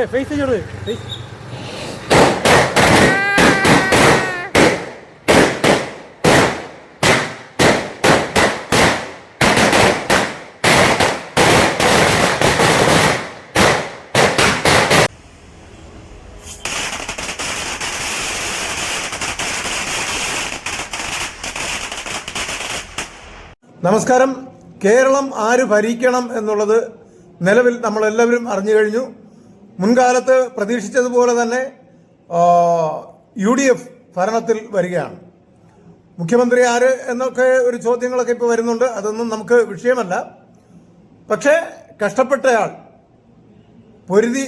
Face നമസ്കാരം. കേരളം ആര് ഭരിക്കണം എന്നുള്ളത് നിലവിൽ നമ്മളെല്ലാവരും അറിഞ്ഞു കഴിഞ്ഞു. മുൻകാലത്ത് പ്രതീക്ഷിച്ചതുപോലെ തന്നെ UDF ഭരണത്തിൽ വരികയാണ്. മുഖ്യമന്ത്രി ആര് എന്നൊക്കെ ഒരു ചോദ്യങ്ങളൊക്കെ ഇപ്പോൾ വരുന്നുണ്ട്. അതൊന്നും നമുക്ക് വിഷയമല്ല. പക്ഷേ കഷ്ടപ്പെട്ടയാൾ, പൊരുതി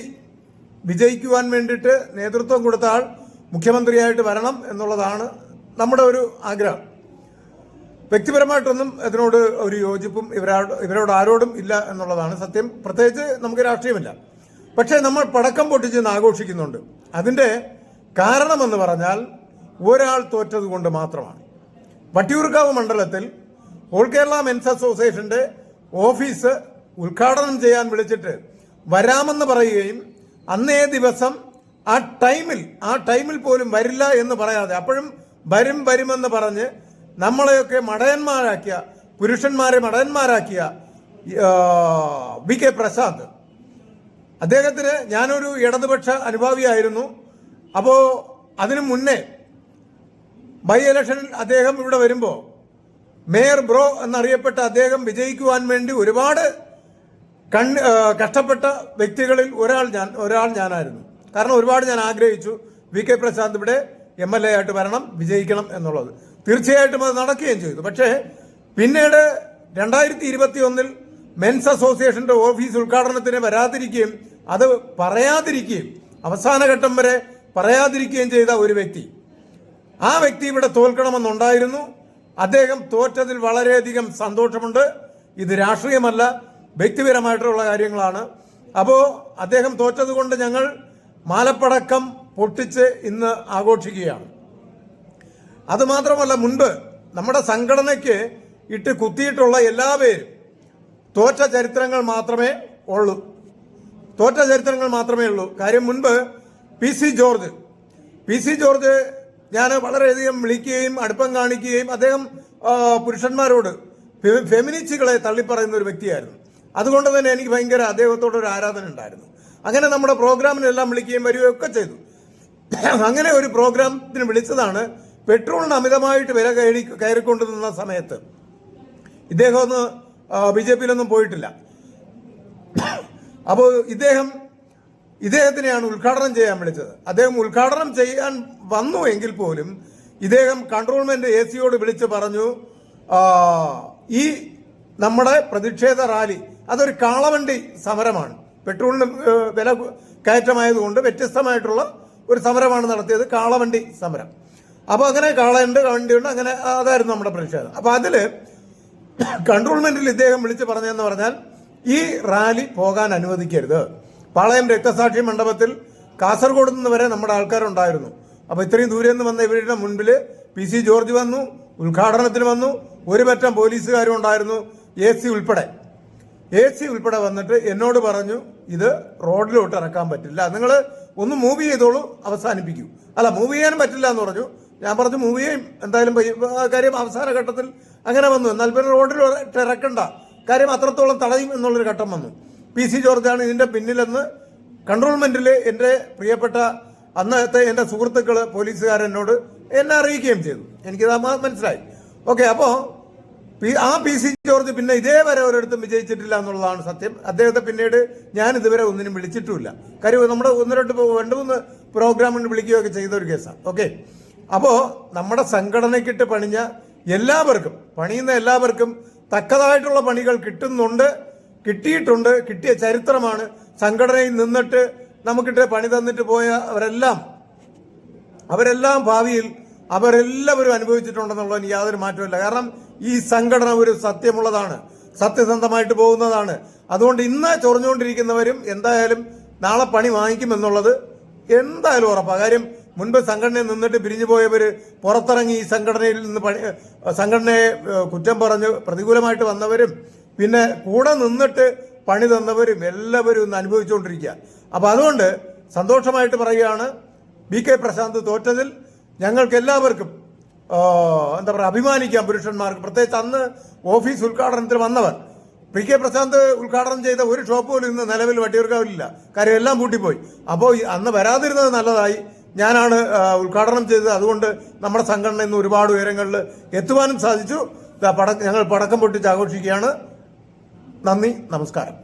വിജയിക്കുവാൻ വേണ്ടിയിട്ട് നേതൃത്വം കൊടുത്ത ആൾ മുഖ്യമന്ത്രിയായിട്ട് വരണം എന്നുള്ളതാണ് നമ്മുടെ ഒരു ആഗ്രഹം. വ്യക്തിപരമായിട്ടൊന്നും അതിനോട് ഒരു യോജിപ്പും ഇവരോട് ആരോടും ഇല്ല എന്നുള്ളതാണ് സത്യം. പ്രത്യേകിച്ച് നമുക്ക് രാഷ്ട്രീയമില്ല. പക്ഷേ നമ്മൾ പടക്കം പൊട്ടിച്ച് ആഘോഷിക്കുന്നുണ്ട്. അതിൻ്റെ കാരണമെന്ന് പറഞ്ഞാൽ ഒരാൾ തോറ്റത് കൊണ്ട് മാത്രമാണ്. വട്ടിയൂർക്കാവ് മണ്ഡലത്തിൽ ഓൾ കേരള മെൻസ് അസോസിയേഷന്റെ ഓഫീസ് ഉദ്ഘാടനം ചെയ്യാൻ വിളിച്ചിട്ട് വരാമെന്ന് പറയുകയും അന്നേ ദിവസം ആ ടൈമിൽ പോലും വരില്ല എന്ന് പറയാതെ അപ്പോഴും വരുമെന്ന് പറഞ്ഞ് നമ്മളെയൊക്കെ മടയന്മാരാക്കിയ, പുരുഷന്മാരെ മടയന്മാരാക്കിയ VK പ്രശാന്ത്, അദ്ദേഹത്തിന് ഞാനൊരു ഇടതുപക്ഷ അനുഭാവിയായിരുന്നു. അപ്പോൾ അതിനു മുന്നേ ബൈ ഇലക്ഷനിൽ അദ്ദേഹം ഇവിടെ വരുമ്പോൾ മേയർ ബ്രോ എന്നറിയപ്പെട്ട അദ്ദേഹം വിജയിക്കുവാൻ വേണ്ടി ഒരുപാട് കഷ്ടപ്പെട്ട വ്യക്തികളിൽ ഒരാൾ ഞാനായിരുന്നു. കാരണം ഒരുപാട് ഞാൻ ആഗ്രഹിച്ചു VK പ്രശാന്ത് ഇവിടെ MLA ആയിട്ട് വരണം, വിജയിക്കണം എന്നുള്ളത്. തീർച്ചയായിട്ടും അത് നടക്കുകയും ചെയ്തു. പക്ഷേ പിന്നീട് 2021 മെൻസ് അസോസിയേഷന്റെ ഓഫീസ് ഉദ്ഘാടനത്തിന് വരാതിരിക്കുകയും അത് പറയാതിരിക്കുകയും അവസാന ഘട്ടം വരെ പറയാതിരിക്കുകയും ചെയ്ത ഒരു വ്യക്തി, ആ വ്യക്തി ഇവിടെ തോൽക്കണമെന്നുണ്ടായിരുന്നു. അദ്ദേഹം തോറ്റതിൽ വളരെയധികം സന്തോഷമുണ്ട്. ഇത് രാഷ്ട്രീയമല്ല, വ്യക്തിപരമായിട്ടുള്ള കാര്യങ്ങളാണ്. അപ്പോൾ അദ്ദേഹം തോറ്റത് കൊണ്ട് ഞങ്ങൾ മാലപ്പടക്കം പൊട്ടിച്ച് ഇന്ന് ആഘോഷിക്കുകയാണ്. അതുമാത്രമല്ല, മുൻപ് നമ്മുടെ സംഘടനയ്ക്ക് ഇട്ട് കുത്തിയിട്ടുള്ള എല്ലാ പേരും തോറ്റ ചരിത്രങ്ങൾ മാത്രമേ ഉള്ളൂ. കാര്യം മുൻപ് PC ജോർജ് ഞാൻ വളരെയധികം വിളിക്കുകയും അടുപ്പം കാണിക്കുകയും അദ്ദേഹം പുരുഷന്മാരോട് ഫെമിനിസ്റ്റുകളെ തള്ളിപ്പറയുന്ന ഒരു വ്യക്തിയായിരുന്നു. അതുകൊണ്ട് തന്നെ എനിക്ക് ഭയങ്കര അദ്ദേഹത്തോടൊരു ആരാധന ഉണ്ടായിരുന്നു. അങ്ങനെ നമ്മുടെ പ്രോഗ്രാമിനെല്ലാം വിളിക്കുകയും വരികയും ഒക്കെ ചെയ്തു. അങ്ങനെ ഒരു പ്രോഗ്രാമത്തിന് വിളിച്ചതാണ് പെട്രോളിന് അമിതമായിട്ട് വില കയറിക്കൊണ്ടു നിന്ന സമയത്ത്. ഇദ്ദേഹം ഒന്ന് BJPയിലൊന്നും പോയിട്ടില്ല. അപ്പോൾ ഇദ്ദേഹത്തിനെയാണ് ഉദ്ഘാടനം ചെയ്യാൻ വിളിച്ചത്. അദ്ദേഹം ഉദ്ഘാടനം ചെയ്യാൻ വന്നു എങ്കിൽ പോലും ഇദ്ദേഹം കൺട്രോൾമെന്റ് AC വിളിച്ച് പറഞ്ഞു, ഈ നമ്മുടെ പ്രതിഷേധ റാലി അതൊരു കാളവണ്ടി സമരമാണ്, പെട്രോളിന് വില കയറ്റമായതുകൊണ്ട് വ്യത്യസ്തമായിട്ടുള്ള ഒരു സമരമാണ് നടത്തിയത്, കാളവണ്ടി സമരം. അപ്പോൾ അങ്ങനെ വണ്ടിയുണ്ട്, അങ്ങനെ അതായിരുന്നു നമ്മുടെ പ്രതിഷേധം. അപ്പോൾ അതിൽ കൺട്രോൾമെന്റിൽ ഇദ്ദേഹം വിളിച്ച് പറഞ്ഞതെന്ന് പറഞ്ഞാൽ ഈ റാലി പോകാൻ അനുവദിക്കരുത്. പാളയം രക്തസാക്ഷി മണ്ഡപത്തിൽ കാസർഗോഡ് നിന്ന് വരെ നമ്മുടെ ആൾക്കാരുണ്ടായിരുന്നു. അപ്പോൾ ഇത്രയും ദൂരെ നിന്ന് വന്ന ഇവരുടെ മുൻപിൽ PC ജോർജ് വന്നു, ഉദ്ഘാടനത്തിന് വന്നു. ഒരു പറ്റം പോലീസുകാരും ഉണ്ടായിരുന്നു, AC ഉൾപ്പെടെ വന്നിട്ട് എന്നോട് പറഞ്ഞു, ഇത് റോഡിലോട്ട് ഇറക്കാൻ പറ്റില്ല, നിങ്ങൾ ഒന്ന് മൂവ് ചെയ്തോളൂ, അവസാനിപ്പിക്കൂ. അല്ല, മൂവ് ചെയ്യാനും പറ്റില്ല എന്ന് പറഞ്ഞു. ഞാൻ പറഞ്ഞു മൂവ് ചെയ്യും എന്തായാലും. കാര്യം അവസാന ഘട്ടത്തിൽ അങ്ങനെ വന്നു. എന്നാൽ പിന്നെ റോഡിലോട്ട് ഇറക്കണ്ട, കാര്യം അത്രത്തോളം തടയും എന്നുള്ളൊരു ഘട്ടം വന്നു. PC ജോർജാണ് ഇതിന്റെ പിന്നിലെന്ന് കൺട്രോൾമെന്റിൽ എൻ്റെ പ്രിയപ്പെട്ട അന്നത്തെ എൻ്റെ സുഹൃത്തുക്കൾ പോലീസുകാരെന്നോട് എന്നെ അറിയിക്കുകയും ചെയ്തു. എനിക്കിത് മനസ്സിലായി. ഓക്കെ, അപ്പോൾ ആ PC ജോർജ് പിന്നെ ഇതേവരെ ഒരിടത്തും വിജയിച്ചിട്ടില്ല എന്നുള്ളതാണ് സത്യം. അദ്ദേഹത്തെ പിന്നീട് ഞാൻ ഇതുവരെ ഒന്നിനും വിളിച്ചിട്ടുമില്ല. കാര്യം നമ്മുടെ 1-2-3 പ്രോഗ്രാമിന് വിളിക്കുകയൊക്കെ ചെയ്ത ഒരു കേസാണ്. ഓക്കെ, അപ്പോൾ നമ്മുടെ സംഘടനയ്ക്കിട്ട് പണിയുന്ന എല്ലാവർക്കും തക്കതായിട്ടുള്ള പണികൾ കിട്ടിയിട്ടുണ്ട്. കിട്ടിയ ചരിത്രമാണ്. സംഘടനയിൽ നിന്നിട്ട് നമുക്കിട്ട് പണി തന്നിട്ട് പോയ അവരെല്ലാം ഭാവിയിൽ അവരെല്ലാവരും അനുഭവിച്ചിട്ടുണ്ടെന്നുള്ളതിന് യാതൊരു മാറ്റമില്ല. കാരണം ഈ സംഘടന ഒരു സത്യമുള്ളതാണ്, സത്യസന്ധമായിട്ട് പോകുന്നതാണ്. അതുകൊണ്ട് ഇന്ന് ചൊറിഞ്ഞുകൊണ്ടിരിക്കുന്നവരും എന്തായാലും നാളെ പണി വാങ്ങിക്കുമെന്നുള്ളത് എന്തായാലും ഉറപ്പാണ്. കാര്യം മുൻപ് സംഘടനയിൽ നിന്നിട്ട് പിരിഞ്ഞു പോയവർ പുറത്തിറങ്ങി ഈ സംഘടനയിൽ നിന്ന് സംഘടനയെ കുറ്റം പറഞ്ഞ് പ്രതികൂലമായിട്ട് വന്നവരും പിന്നെ കൂടെ നിന്നിട്ട് പണി തന്നവരും എല്ലാവരും ഇന്ന് അനുഭവിച്ചുകൊണ്ടിരിക്കുക. അപ്പോൾ അതുകൊണ്ട് സന്തോഷമായിട്ട് പറയുകയാണ്, ബി കെ പ്രശാന്ത് തോറ്റതിൽ ഞങ്ങൾക്ക് എല്ലാവർക്കും എന്താ പറയുക, അഭിമാനിക്കാം. പുരുഷന്മാർക്ക് പ്രത്യേകിച്ച് അന്ന് ഓഫീസ് ഉദ്ഘാടനത്തിന് വന്നവർ. പി കെ പ്രശാന്ത് ഉദ്ഘാടനം ചെയ്ത ഒരു ഷോപ്പ് പോലും ഇന്ന് നിലവിൽ വട്ടിയൂർക്കാവിലില്ല. കാര്യം എല്ലാം പൂട്ടിപ്പോയി. അപ്പോൾ അന്ന് വരാതിരുന്നത് നല്ലതായി. ഞാനാണ് ഉദ്ഘാടനം ചെയ്തത്. അതുകൊണ്ട് നമ്മുടെ സംഘടന ഇന്ന് ഒരുപാട് ഉയരങ്ങളിൽ എത്തുവാനും സാധിച്ചു. ഞങ്ങൾ പടക്കം പൊട്ടിച്ച് ആഘോഷിക്കുകയാണ്. നന്ദി, നമസ്കാരം.